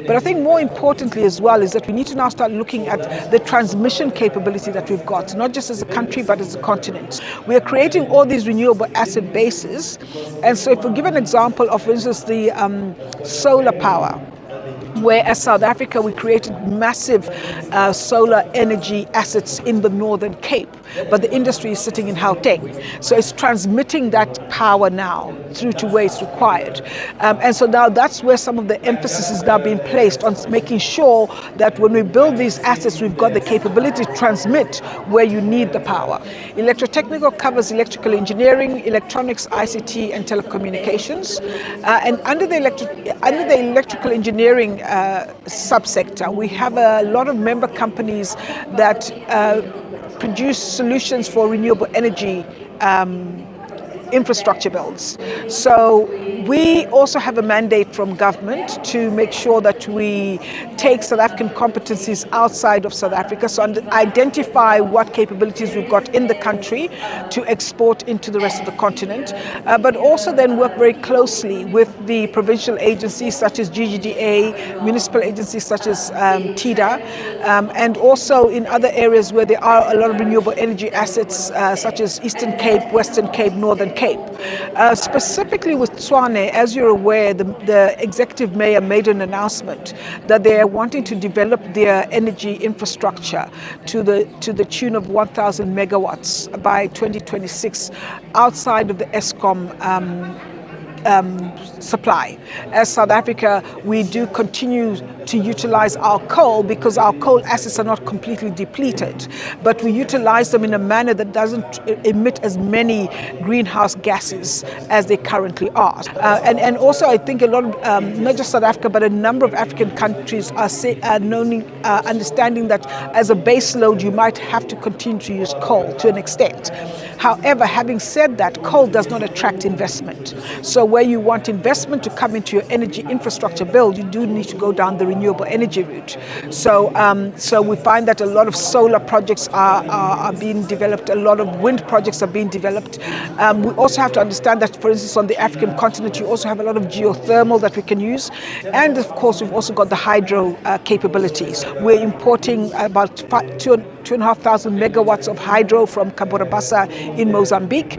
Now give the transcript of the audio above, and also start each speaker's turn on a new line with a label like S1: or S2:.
S1: But I think more importantly as well is that we need to now start looking at the transmission capability that we've got, not just as a country but as a continent. We are creating all these renewable asset bases, and so if we give an example of, for instance, the solar power, where as South Africa we created massive solar energy assets in the Northern Cape, but the industry is sitting in Gauteng. So it's transmitting that power now through to where it's required. And so now that's where some of the emphasis is now being placed on making sure that when we build these assets, we've got the capability to transmit where you need the power. Electrotechnical covers electrical engineering, electronics, ICT, and telecommunications. And under the electrical engineering subsector, we have a lot of member companies that produce solutions for renewable energy infrastructure builds. So we also have a mandate from government to make sure that we take South African competencies outside of South Africa, so identify what capabilities we've got in the country to export into the rest of the continent, but also then work very closely with the provincial agencies such as GGDA, municipal agencies such as TIDA, and also in other areas where there are a lot of renewable energy assets such as Eastern Cape, Western Cape, Northern Cape. Specifically with Tshwane, as you're aware, the executive mayor made an announcement that they are wanting to develop their energy infrastructure to the tune of 1,000 megawatts by 2026 outside of the ESCOM supply. As South Africa, we do continue to utilize our coal because our coal assets are not completely depleted, but we utilize them in a manner that doesn't emit as many greenhouse gases as they currently are. And also I think a lot of, not just South Africa, but a number of African countries are understanding that as a base load, you might have to continue to use coal to an extent. However, having said that, coal does not attract investment. So where you want investment to come into your energy infrastructure build, you do need to go down the renewable energy route. So we find that a lot of solar projects are being developed, a lot of wind projects are being developed. We also have to understand that, for instance, on the African continent, you also have a lot of geothermal that we can use. And of course, we've also got the hydro capabilities. We're importing about 2,500 megawatts of hydro from Cabo Bassa in Mozambique.